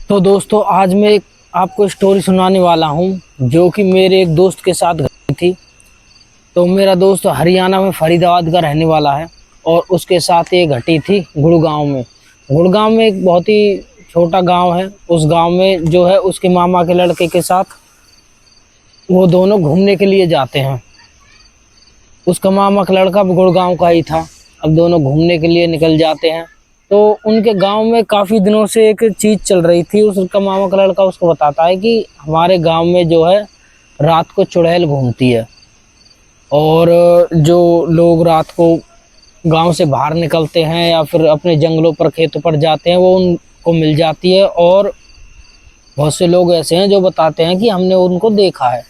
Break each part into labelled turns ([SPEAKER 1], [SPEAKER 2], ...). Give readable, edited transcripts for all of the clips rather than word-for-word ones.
[SPEAKER 1] तो दोस्तों आज मैं आपको स्टोरी सुनाने वाला हूँ जो कि मेरे एक दोस्त के साथ घटी थी। तो मेरा दोस्त हरियाणा में फरीदाबाद का रहने वाला है और उसके साथ ये घटी थी गुड़गांव में। गुड़गांव में एक बहुत ही छोटा गांव है। उस गांव में जो है उसके मामा के लड़के के साथ वो दोनों घूमने के लिए जाते हैं। उसका मामा का लड़का भी गुड़गांव का ही था। अब दोनों घूमने के लिए निकल जाते हैं। तो उनके गांव में काफ़ी दिनों से एक चीज़ चल रही थी। उसका मामा का लड़का उसको बताता है कि हमारे गांव में जो है रात को चुड़ैल घूमती है और जो लोग रात को गांव से बाहर निकलते हैं या फिर अपने जंगलों पर खेतों पर जाते हैं वो उनको मिल जाती है। और बहुत से लोग ऐसे हैं जो बताते हैं कि हमने उनको देखा है।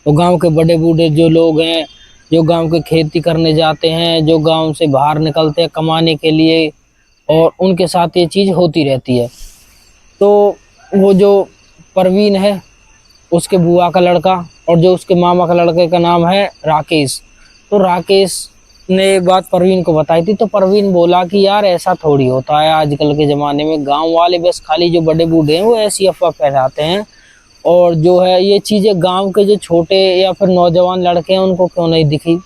[SPEAKER 1] तो गांव के बड़े बूढ़े जो लोग हैं, जो गांव के खेती करने जाते हैं, जो गांव से बाहर निकलते हैं कमाने के लिए, और उनके साथ ये चीज़ होती रहती है। तो वो जो परवीन है उसके बुआ का लड़का और जो उसके मामा का लड़के का नाम है राकेश। तो राकेश ने ये बात परवीन को बताई थी। तो परवीन बोला कि यार ऐसा थोड़ी होता है, आजकल के ज़माने में गांव वाले बस खाली जो बड़े बूढ़े हैं वो ऐसी अफवाह फैलाते हैं, और जो है ये चीज़ें गांव के जो छोटे या फिर नौजवान लड़के हैं उनको क्यों नहीं दिखी।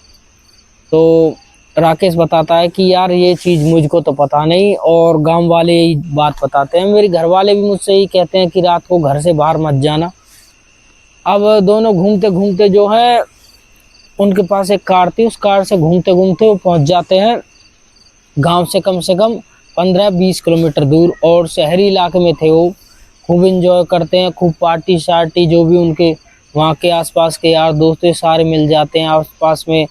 [SPEAKER 1] तो राकेश बताता है कि यार ये चीज़ मुझको तो पता नहीं, और गांव वाले यही बात बताते हैं। मेरे घर वाले भी मुझसे यही कहते हैं कि रात को घर से बाहर मत जाना। अब दोनों घूमते घूमते जो है उनके पास एक कार थी। उस कार से घूमते घूमते वो पहुंच जाते हैं गांव से कम 15-20 किलोमीटर दूर, और शहरी इलाके में थे वो। खूब इंजॉय करते हैं, खूब पार्टी शार्टी, जो भी उनके वहाँ के आसपास के यार दोस्त हैं सारे मिल जाते हैं आसपास में,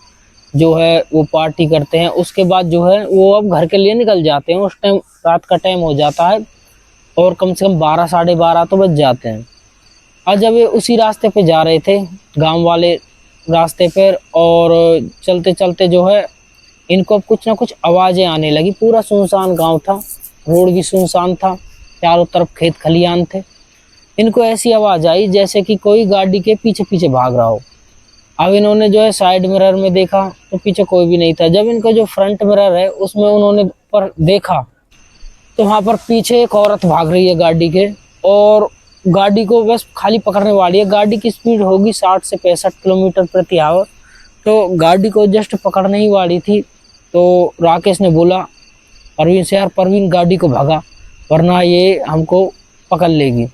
[SPEAKER 1] जो है वो पार्टी करते हैं। उसके बाद जो है वो अब घर के लिए निकल जाते हैं। उस टाइम रात का टाइम हो जाता है और कम से कम 12-12:30 तो बज जाते हैं। और जब ये उसी रास्ते पे जा रहे थे, गांव वाले रास्ते पर, और चलते चलते जो है इनको अब कुछ ना कुछ आवाज़ें आने लगी। पूरा सुनसान गांव था, रोड भी सुनसान था, चारों तरफ खेत खलियान थे। इनको ऐसी आवाज़ आई जैसे कि कोई गाड़ी के पीछे पीछे भाग रहा हो। अब इन्होंने जो है साइड मिरर में देखा तो पीछे कोई भी नहीं था। जब इनका जो फ्रंट मिरर है उसमें उन्होंने पर देखा तो वहाँ पर पीछे एक औरत भाग रही है गाड़ी के, और गाड़ी को बस खाली पकड़ने वाली है। गाड़ी की स्पीड होगी 60 से 65 किलोमीटर प्रति आवर। तो गाड़ी को जस्ट पकड़ने ही वाली थी। तो राकेश ने बोला परवीन से, यार परवीन गाड़ी को भगा वरना ये हमको पकड़ लेगी।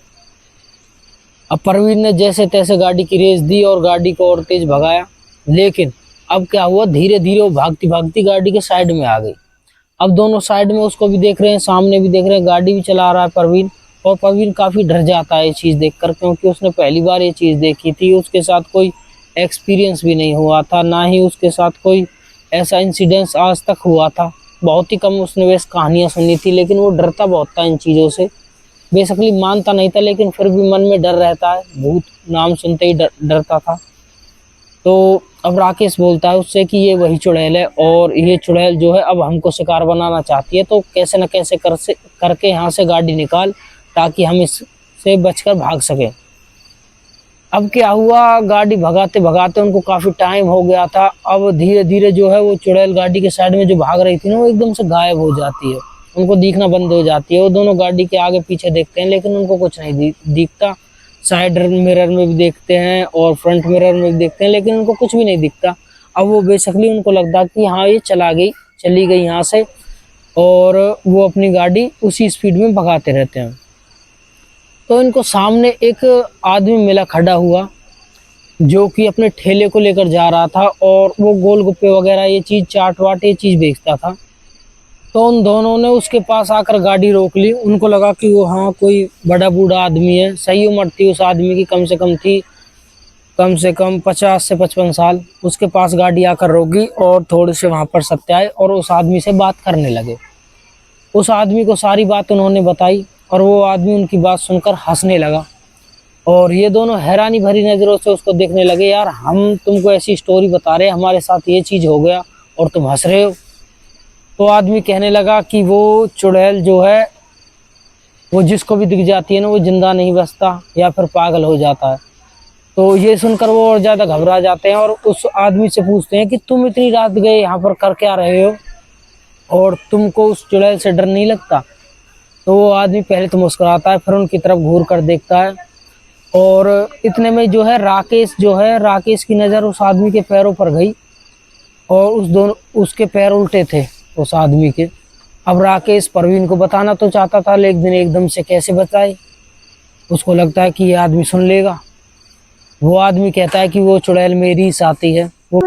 [SPEAKER 1] अब परवीन ने जैसे तैसे गाड़ी की रेस दी और गाड़ी को और तेज भगाया। लेकिन अब क्या हुआ, धीरे धीरे वो भागती भागती गाड़ी के साइड में आ गई। अब दोनों साइड में उसको भी देख रहे हैं, सामने भी देख रहे हैं, गाड़ी भी चला रहा है परवीन। और परवीन काफ़ी डर जाता है ये चीज़ देखकर, क्योंकि उसने पहली बार ये चीज़ देखी थी। उसके साथ कोई एक्सपीरियंस भी नहीं हुआ था, ना ही उसके साथ कोई ऐसा इंसिडेंस आज तक हुआ था। बहुत ही कम उसने वैसे कहानियाँ सुनी थी, लेकिन वो डरता बहुत था इन चीज़ों से। बेसिकली मानता नहीं था, लेकिन फिर भी मन में डर रहता है। भूत नाम सुनते ही डरता था। तो अब राकेश बोलता है उससे कि ये वही चुड़ैल है, और ये चुड़ैल जो है अब हमको शिकार बनाना चाहती है। तो कैसे न कैसे करके यहाँ से गाड़ी निकाल, ताकि हम इससे बचकर भाग सकें। अब क्या हुआ, गाड़ी भगाते भगाते उनको काफ़ी टाइम हो गया था। अब धीरे धीरे जो है वो चुड़ैल गाड़ी के साइड में जो भाग रही थी ना, वो एकदम से गायब हो जाती है। उनको दिखना बंद हो जाती है। वो दोनों गाड़ी के आगे पीछे देखते हैं, लेकिन उनको कुछ नहीं दिखता। साइड मिरर में भी देखते हैं और फ्रंट मिरर में भी देखते हैं, लेकिन उनको कुछ भी नहीं दिखता। अब वो बेसिकली उनको लगता कि हाँ ये चली गई यहाँ से, और वो अपनी गाड़ी उसी स्पीड में भगाते रहते हैं। तो इनको सामने एक आदमी मिला खड़ा हुआ, जो कि अपने ठेले को लेकर जा रहा था, और वो गोलगप्पे वगैरह ये चीज़, चाट वाट ये चीज़ बेचता था। तो उन दोनों ने उसके पास आकर गाड़ी रोक ली। उनको लगा कि वो हाँ कोई बड़ा बूढ़ा आदमी है। सही उम्र थी उस आदमी की, कम से कम थी कम से कम 50 से 55 साल। उसके पास गाड़ी आकर रोकी और थोड़े से वहाँ पर सत्याए और उस आदमी से बात करने लगे। उस आदमी को सारी बात उन्होंने बताई, और वो आदमी उनकी बात सुनकर हंसने लगा। और ये दोनों हैरानी भरी नज़रों से उसको देखने लगे। यार हम तुमको ऐसी स्टोरी बता रहे हैं, हमारे साथ ये चीज़ हो गया और तुम हंस रहे हो। तो आदमी कहने लगा कि वो चुड़ैल जो है वो जिसको भी दिख जाती है ना, वो जिंदा नहीं बचता या फिर पागल हो जाता है। तो ये सुनकर वो और ज़्यादा घबरा जाते हैं, और उस आदमी से पूछते हैं कि तुम इतनी रात गए यहाँ पर कर क्या रहे हो, और तुमको उस चुड़ैल से डर नहीं लगता। तो वो आदमी पहले तो मुस्कुराता है, फिर उनकी तरफ घूर कर देखता है, और इतने में जो है राकेश की नज़र उस आदमी के पैरों पर गई, और उसके पैर उल्टे थे उस आदमी के। अब राकेश परवीन को बताना तो चाहता था, लेकिन एकदम से कैसे बताए, उसको लगता है कि ये आदमी सुन लेगा। वो आदमी कहता है कि वो चुड़ैल मेरी साथी है। तो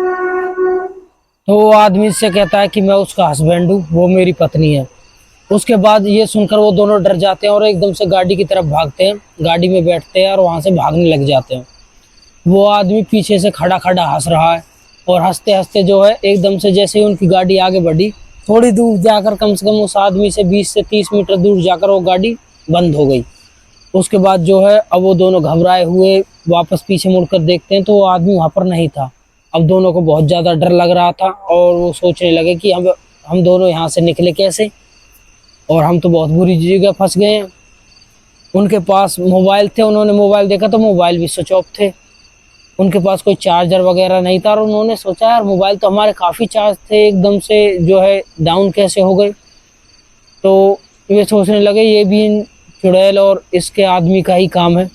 [SPEAKER 1] वो आदमी से कहता है कि मैं उसका हस्बैंड हूँ, वो मेरी पत्नी है। उसके बाद ये सुनकर वो दोनों डर जाते हैं और एकदम से गाड़ी की तरफ भागते हैं, गाड़ी में बैठते हैं और वहाँ से भागने लग जाते हैं। वो आदमी पीछे से खड़ा खड़ा हंस रहा है, और हंसते हंसते जो है एकदम से जैसे ही उनकी गाड़ी आगे बढ़ी, थोड़ी दूर जाकर कम से कम उस आदमी से 20 से 30 मीटर दूर जाकर वो गाड़ी बंद हो गई। उसके बाद जो है अब वो दोनों घबराए हुए वापस पीछे मुड़कर देखते हैं, तो वो आदमी वहाँ पर नहीं था। अब दोनों को बहुत ज़्यादा डर लग रहा था, और वो सोचने लगे कि हम दोनों यहाँ से निकले कैसे, और हम तो बहुत बुरी जगह फंस गए हैं। उनके पास मोबाइल थे, उन्होंने मोबाइल देखा तो मोबाइल भी स्विच ऑफ थे, उनके पास कोई चार्जर वगैरह नहीं था। और उन्होंने सोचा यार मोबाइल तो हमारे काफ़ी चार्ज थे, एकदम से जो है डाउन कैसे हो गए। तो ये सोचने लगे ये भी इन चुड़ैल और इसके आदमी का ही काम है।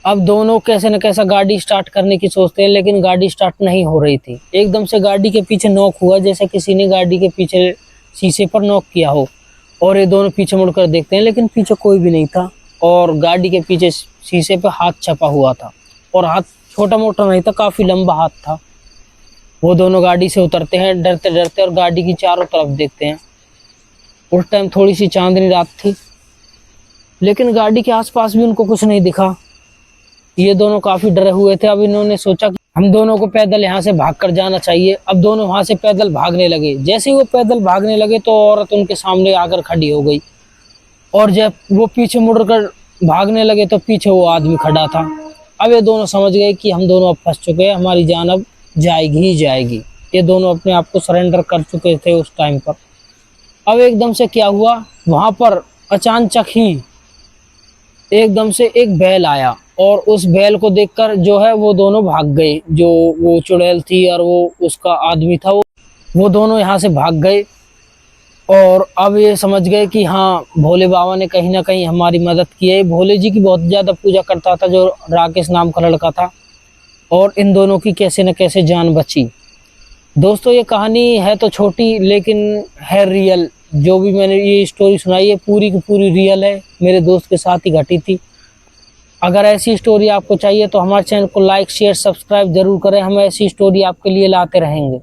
[SPEAKER 1] अब दोनों कैसे न कैसा गाड़ी स्टार्ट करने की सोचते हैं, लेकिन गाड़ी स्टार्ट नहीं हो रही थी। एकदम से गाड़ी के पीछे नॉक हुआ, जैसे किसी ने गाड़ी के पीछे शीशे पर नॉक किया हो, और ये दोनों पीछे मुड़कर देखते हैं, लेकिन पीछे कोई भी नहीं था, और गाड़ी के पीछे शीशे पे हाथ छपा हुआ था, और हाथ छोटा मोटा नहीं था, काफ़ी लंबा हाथ था। वो दोनों गाड़ी से उतरते हैं डरते डरते, और गाड़ी की चारों तरफ देखते हैं। उस टाइम थोड़ी सी चांदनी रात थी, लेकिन गाड़ी के आसपास भी उनको कुछ नहीं दिखा। ये दोनों काफ़ी डरे हुए थे। अब इन्होंने सोचा कि हम दोनों को पैदल यहाँ से भाग कर जाना चाहिए। अब दोनों वहाँ से पैदल भागने लगे। जैसे ही वो पैदल भागने लगे तो औरत उनके सामने आकर खड़ी हो गई, और जब वो पीछे मुड़कर भागने लगे तो पीछे वो आदमी खड़ा था। अब ये दोनों समझ गए कि हम दोनों अब फंस चुके हैं, हमारी जान अब जाएगी ही जाएगी। ये दोनों अपने आप को सरेंडर कर चुके थे उस टाइम पर। अब एकदम से क्या हुआ, वहाँ पर अचानक ही एकदम से एक बैल आया, और उस बैल को देखकर जो है वो दोनों भाग गए। जो वो चुड़ैल थी और वो उसका आदमी था, वो दोनों यहाँ से भाग गए। और अब ये समझ गए कि हाँ, भोले बाबा ने कहीं ना कहीं हमारी मदद की है। भोले जी की बहुत ज़्यादा पूजा करता था जो राकेश नाम का लड़का था, और इन दोनों की कैसे न कैसे जान बची। दोस्तों ये कहानी है तो छोटी, लेकिन है रियल। जो भी मैंने ये स्टोरी सुनाई है पूरी की पूरी रियल है, मेरे दोस्त के साथ ही घटी थी। अगर ऐसी स्टोरी आपको चाहिए तो हमारे चैनल को लाइक शेयर सब्सक्राइब जरूर करें, हम ऐसी स्टोरी आपके लिए लाते रहेंगे।